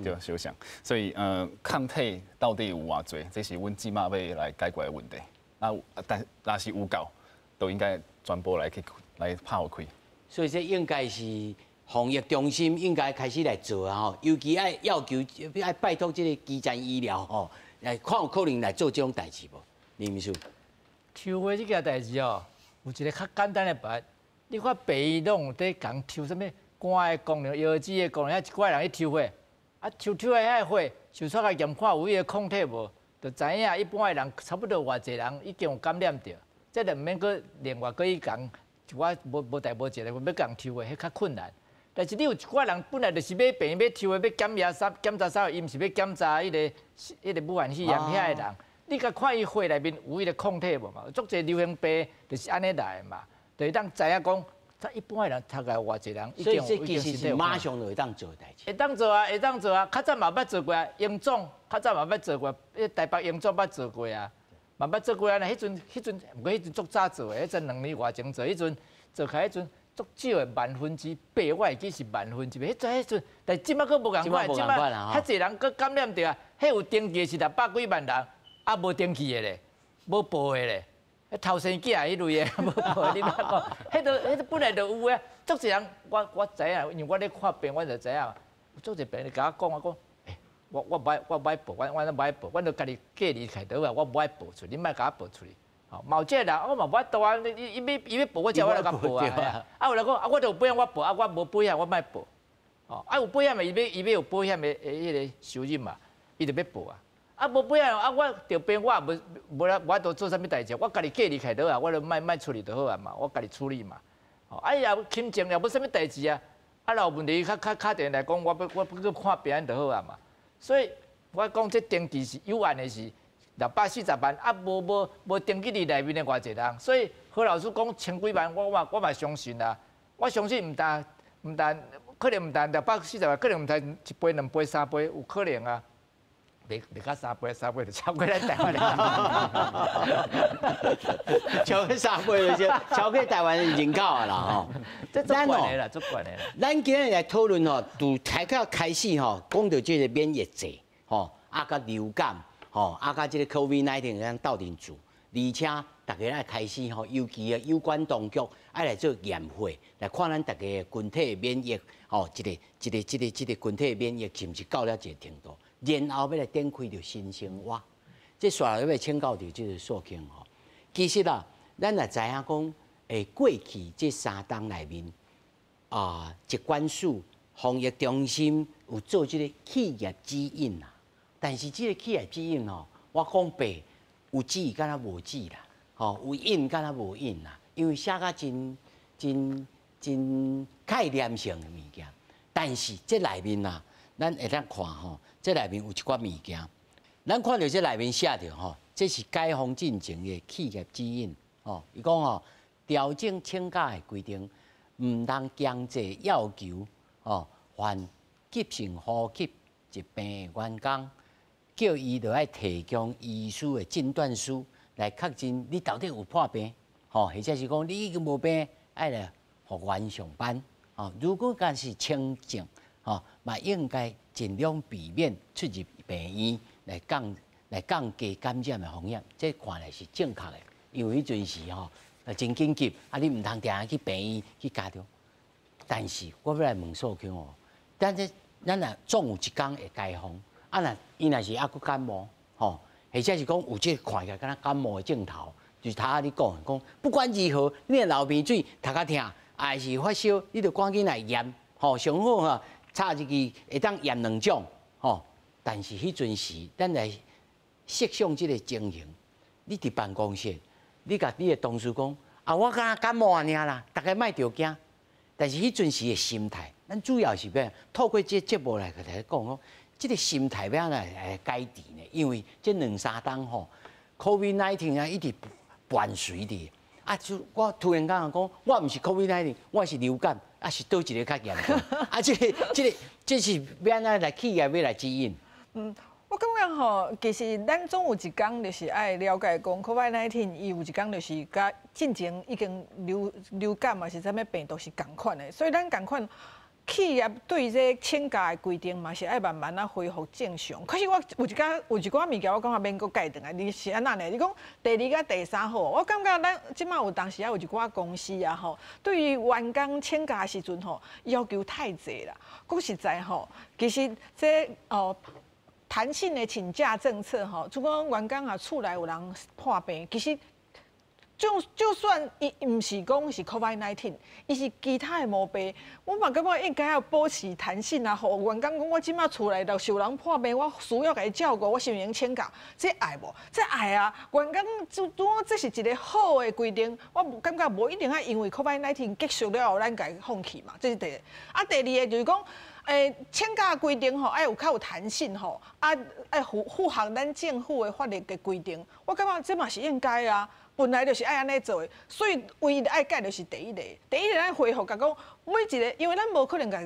对，小心。所以抗体到底有偌济，这是阮即马要来解决的问题。但若是有够，都应该全部来拍互开。所以这应该是。防疫中心应该开始来做啊！吼，尤其爱要求爱拜托这个基层医疗吼，来看有可能来做这种代志无？林秘书，抽血这件代志哦，有一个较简单的办法。你看北医拢在讲抽什么肝的功能、腰子的功能，遐一寡人去抽血，抽的遐血，抽出来验看有伊个抗体无，就知影一般的人差不多偌济人已经有感染着，这就毋免搁另外搁去讲，我无代无志的，要讲抽血，迄较困难。但是你有一寡人本来就是要病要抽的，要检查啥，伊毋是要检查迄个武汉肺炎遐个人。你甲看伊血内面有迄个抗体无嘛？足侪流行病就是安尼来嘛，就是当知影讲，他一般的人大概偌济人，所以这其实是马上就会当做代志。会当做啊，会当做啊，较早嘛捌做过啊，营总较早嘛捌做过，台北营总捌做过啊，嘛捌做过啊。迄阵，毋过迄阵足早做的，迄阵2年外前做，迄阵做开迄阵。足少的8%，我会记是8%，迄阵，但即摆佫无共款，即摆较侪人佫感染着啊，迄有登记是600几万人，啊无登记的咧，无报的咧，迄偷生囝迄类的，无报的，你哪讲？迄都本来就有啊，足侪人，我知影，因为我咧看病，我就知影，有足侪病人甲我讲，我不爱报，我都不爱报，我就家己隔离开倒啊，我不爱报出，你莫甲我报出去。某这人，我嘛无法度啊！伊要报我只我来甲报啊！啊有人讲啊，我就有保险我报，啊我无保险我莫报。哦，啊有保险嘛，伊要有保险的迄个收入嘛，伊就要报啊。啊无保险啊，我得病我也无法度做啥物代志，我家己隔离开倒啊，我就莫处理就好啊嘛，我家己处理嘛。哦，啊伊也轻症也无啥物代志啊，啊若有问题敲电来讲，我去看病院就好啊嘛。所以我讲这登记是有案的是。640万啊，无登记伫内面的偌济人，所以何老师讲1000几万，我嘛相信啦。我相信毋但，可能毋但640万，可能毋但1杯、2杯、3杯，有可能啊。袂到3杯就超过咱台湾人。超过3杯就超过台湾人口啊啦吼。这足悬的啦，足悬的啦。咱今日来讨论吼，从开始吼，讲到这个免疫症吼，啊甲流感。吼，啊，甲即个 COVID-19 咱斗阵做，而且大家来开始吼，尤其有关当局爱来做验血，来看咱大家群体免疫，吼，这个群体免疫是毋是到了一个程度，然后要来展开着新生活。这刷来要请教着即个诉求吼。其实啊，咱也知影讲，过去这3档内面，疾管署、防疫中心有做即个企业指引啦。但是这个企业指引吼，我讲白有指敢若无指啦，吼有印敢若无印啦，因为写甲真概念性的物件。但是这内面啊，咱会当看吼，这内面有一寡物件，咱看到这内面写着吼，这是解封进程的企业指引，吼，伊讲吼调整请假的规定，唔通强制要求吼，患急性呼吸疾病的员工。叫伊就爱提供医师的诊断书来确认你到底有破病，吼，或者是讲你已经无病，爱来复原上班，吼。如果敢是轻症，吼，嘛应该尽量避免出入病院来降低感染的风险。这看来是正确的，因为迄阵时吼，真紧急，啊，你唔通定下去病院去加着。但是我要来问诉求哦，但是咱若总有一天会解封。啊，那伊若是抑佫感冒，吼，或者是讲有即个看起来敢若感冒的症头，就是头仔你讲，不管如何，你若流鼻水、头壳痛，还是发烧，你就赶紧来验，吼，上好哈，插一支会当验2种，吼。但是迄阵时，咱来设想即个情形，你伫办公室，你甲你的同事讲，啊，我敢若感冒啊，尔啦，大家莫着惊。但是迄阵时的心态，咱主要是要透过这节目来甲大家讲讲。这个心态要来改变呢？因为这2-3档吼 ，COVID-19 啊一直伴随的。啊，就我突然间讲，我唔是 COVID-19， 我是流感，啊是倒一个较严重。啊，这是要安怎来企业要来指引？我感觉吼，其实咱总有一天就是爱了解讲 COVID-19， 伊有一天就是甲进前已经流感嘛是啥物病毒是共款的，所以咱共款。企业对这请假的规定嘛是爱慢慢恢复正常。可是我有一寡物件，我感觉免搁改转来。你是安那呢？你讲第2甲第3号，我感觉咱即马有当时有一寡公司啊吼，对于员工请假的时阵吼要求太济啦。讲实在吼，其实这弹性的请假政策吼，如果员工啊厝内有人破病，其实。就算伊唔是讲是 COVID-19， 伊是其他的毛病，我嘛感觉应该要保持弹性啊，互员工讲我即马厝内头受人破病，我需要甲伊照顾，我是用请假，这爱无？这爱啊！员工这是一个好的规定，我感觉无一定要因为 COVID-19 结束了后，咱甲伊放弃嘛，这是第一。啊，第二个就是讲。请假规定吼，爱有较有弹性吼，爱符合咱政府的法律的规定，我感觉这嘛是应该啊，本来就是爱安尼做的，所以唯一爱改就是第一个，咱恢复甲讲每一个，因为咱无可能甲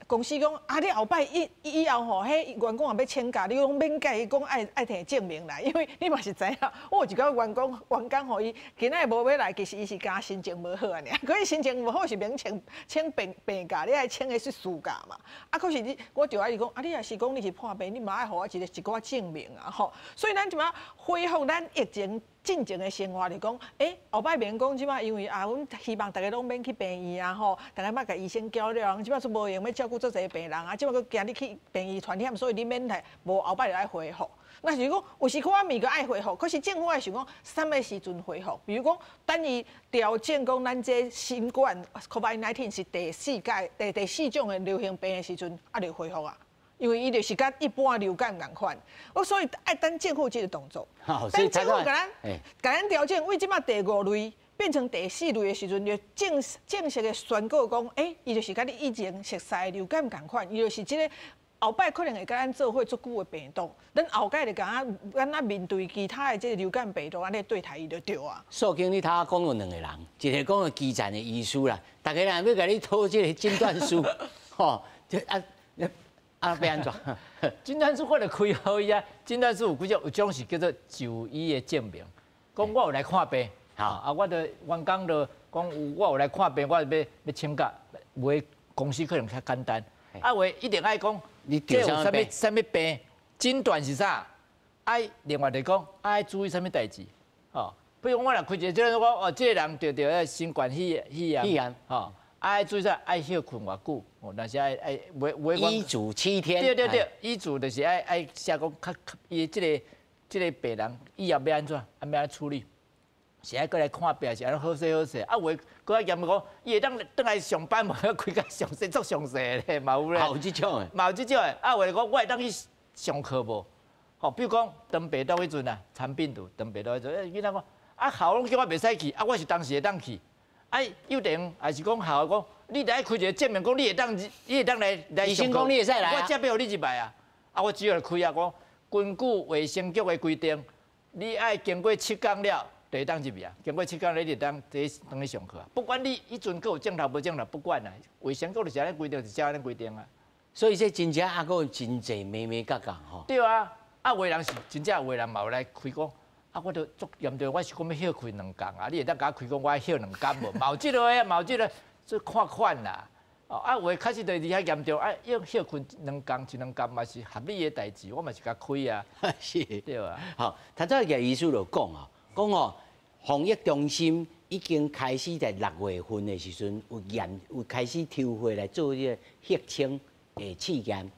公司讲啊，你后摆以后吼，迄员工也要请假，你拢免甲伊讲爱摕证明来，因为你嘛是知影，我有一个员工吼伊今仔无要来，其实伊是甲心情无好啊尔，可伊心情无好是免请病假，你爱请的是事假嘛。啊，可是我就爱伊讲，啊，你若是讲你是破病，你嘛爱互我一寡证明啊吼。所以咱即马恢复咱疫情进前的生活，就讲，后摆免讲即马因为啊，阮希望大家拢免去病院啊吼，大家莫甲医生交流，即马都无用要照顾做侪病人啊，即马佫惊你去病院传染，所以你免来，无后摆就爱恢复。那是讲有时看物个爱恢复，可是政府爱想讲啥物时阵恢复？比如讲，等伊调整讲咱这新冠 COVID-19 是第四种的流行病的时阵，就恢复啊。因为伊就是甲一般流感共款，所以爱等政府这个动作。等政府甲咱调整，为即马第5类变成第4类的时阵，就正式的宣告讲，伊就是甲你以前熟悉的流感共款，伊就是即个后摆可能会甲咱做伙足久的病毒，咱后摆就敢面对其他的即个流感病毒，安尼对待伊就对啊。素经你头讲有2个人，一个讲个基层的医师啦，大家人要甲你讨即个诊断书，吼，要安怎？诊断书我就开好伊啊！诊断书有种是叫做就医的证明，讲我有来看病，我就员工就讲我有来看病，我要请假，袂公司可能较简单，话一定爱讲，这有啥物病，诊断是啥？爱另外就讲爱注意啥物代志，比如我若开一个诊断说这个人得迄新冠肺炎，爱注意啥？爱休困偌久，但是爱医嘱7天。对，医嘱就是爱写讲伊即个病人以后要安怎，要处理，是爱过来看病，是安好势。啊，话搁较严讲，伊会当来上班嘛，要开甲详细足详细咧，嘛有咧。有即种诶。嘛有即种诶。啊，话讲我会当去上课无？比如讲长病毒迄阵啊，肠病毒长病毒迄阵，囡仔讲啊，校拢叫我袂使去，啊，我是当时会当去。幼稚园还是讲校讲，你得开一个证明，讲你会当来上课。医生讲你会使来啊。我才要互你入来啊！我只要开啊，讲根据卫生局的规定，你爱经过7天了，就会当入去啊。经过7天，你就当去上课啊。不管你迄阵佫有证头无证头，不管啦。卫生局就是安尼规定，就是安尼规定啊。所以这真正还佫有真济咩角吼。对啊，有人是真正有人嘛有来开讲。我就足严重，我是讲要休开2天啊！你会当甲我开讲，我要休2天无？冇即个，冇即个，做看款啦。话开始就伫遐严重，要休困2天，1、2天嘛是合理的代志，我嘛是甲开啊。是，对啊。好，头早个医师就讲防疫中心已经开始在6月份的时阵有开始抽血来做这个血清的试验，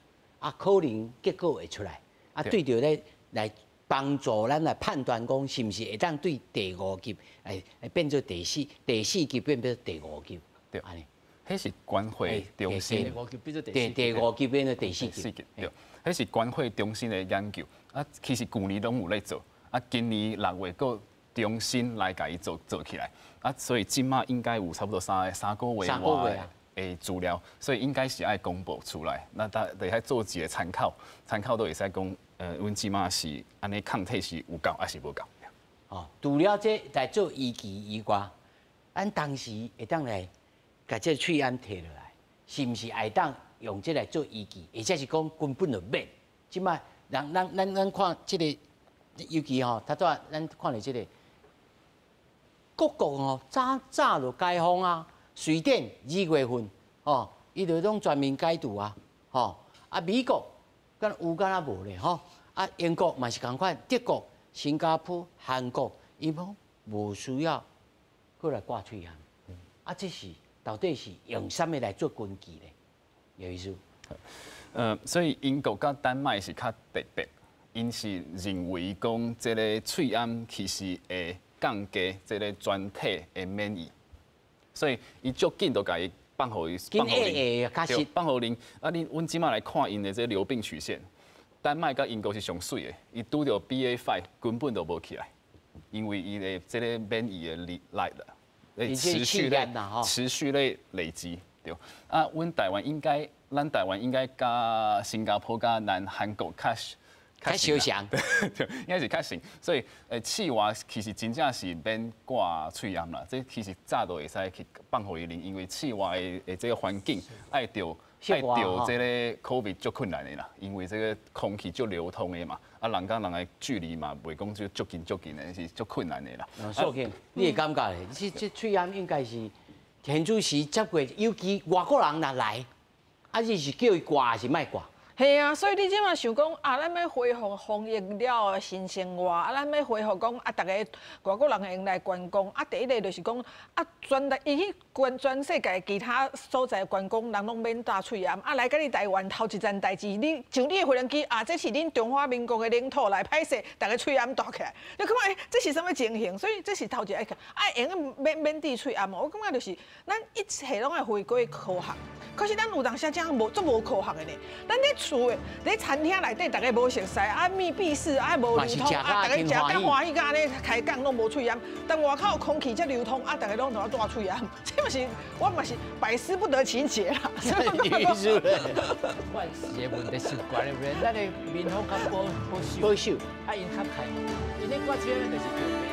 可能结果会出来，对着咧来。帮助咱来判断讲是毋是会当对第5级，变做第4级变做第5级，对，安尼，迄是关会中心，第5级变做第4级，对，迄是关会中心的研究，其实去年拢有咧做，今年6月个中心来甲伊做起来，所以今嘛应该有差不多3个月外的资料，所以应该是爱公布出来，那大家来做一个参考都会使讲。阮即马是安尼抗体是有够还是无够？除了这来做仪器以外，咱当时会当来把这喙安摕落来，是毋是会当用这来做仪器？或者是讲根本就免？即马咱看这个，尤其头早咱看到这个，各国早就解封啊，瑞典2月份伊就拢全面解除啊，美国。敢有敢若无咧吼？英国嘛是共款，德国、新加坡、韩国，伊讲无需要过来挂喙安。这是到底是用啥物来做根据咧？有意思。所以英国甲丹麦是较特别，因是认为讲这个喙安其实会降低这个全体的免疫，所以伊足紧就甲伊放互伊放互恁，对，放互恁。啊，阮即马来看因的这流病曲线，丹麦甲英国是上水的，伊拄着 BA.5 根本都无起来，因为伊的这个免疫的力的持续咧累积，对。啊，咱台湾应该甲新加坡、甲韩国较相像，对，应该是较像。所以，气外其实真正是免挂喙炎啦。这其实早都会使去放互伊啉，因为气外的这个环境爱着这个 COVID 足困难的啦，因为这个空气足流通的嘛，啊人甲人的距离嘛，袂讲就足近的，是足困难的啦。素卿，你会感觉咧？这喙炎应该是现主时接过，尤其外国人若来，啊你是叫伊挂还是莫挂？系啊，所以你即马想讲啊，咱要恢复防疫了的新生活，啊，咱要恢复讲啊，逐个外国人会用来观光，啊，第一个就是讲啊，伊去全世界其他所在观光人拢免打喙炎，啊，来甲你台湾头一件代志，你像你的飞机啊，这是恁中华民国的领土来歹势，逐个喙炎大起来，你感觉这是什么情形？所以这是头一个用免治喙炎，我感觉就是咱一切拢要回归科学。可是咱有当时真无科学的呢，咱咧厝的咧餐厅内底，大家无熟悉，啊密闭式，啊无流通，啊大家食甲欢喜甲咧开讲拢无喙炎，但外口空气才流通，啊大家拢在大喙炎，这嘛是我嘛是百思不得其解啦。你是惯习的问题习惯的问题，咱的面孔较保守，啊因较开，因咧挂嘴就是。